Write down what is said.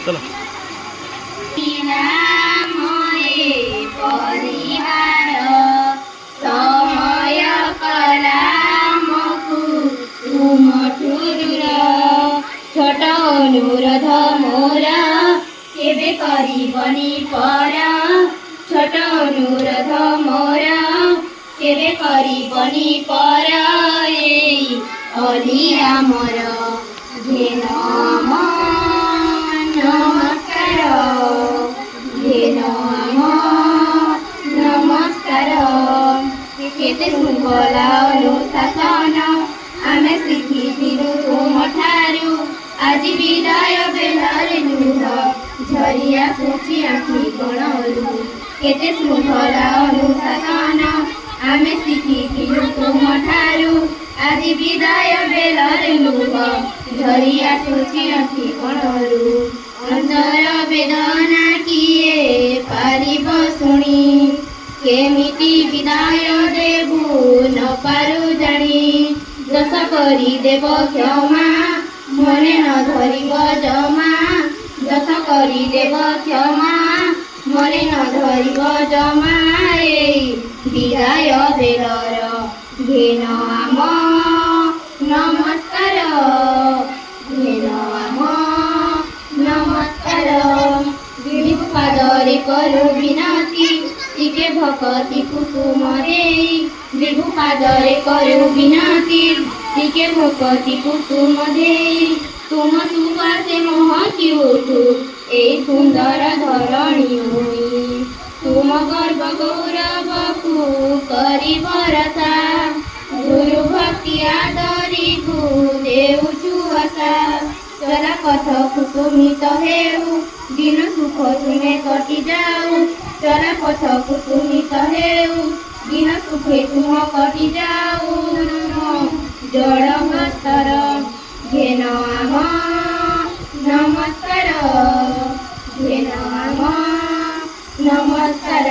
चला समय कलामकु तुमठुर छोट अनुरोध मोर केबे करिबनी पर छोट अनुरोध मोर केबे करिबनी पर ए अलिया मोर घेन नमस्कार घेन नमस्कार केते शृंखला अनुशासन आमे शिखिथिलु तुमठारु आज विदाय बेलारे लुह झरी आसुछि आखि कोणरू केते शृंखला अनुशासन आमे शिखिथिलु तुमठारु आज विदाय बेलारे लुह झरी आसुछि आखि कोणरू अंतर वेदना किए पारिब शुणी केमिति विदाय देबु न पारु जानी दश करी देव क्षमा मने न धरिब जमा दश करी देव क्षमा मने न धरिब जमा विदाय बेलर घेन आम नमस्कार घेन आम नमस्कार विभु पादरे करू विनती टिके भक्ति कुसुम देई विभु पादरे करू विनती टिके भक्ति कुसुम देई तुम सुवासे महकी उठु ए सुंदर धरणी होई तुम गर्व गौरवकु करी भरसा गुरु भक्ति आदरी कु देउछु आशा चला पथ कुसुमित हेउ दिन सुख तुमे कटि जाऊ चला पथ कुसुमित हेउ दिन सुखे तुम कटि जाऊ जड़ बस्तर घेन आम नमस्कार घेन आम नमस्कार।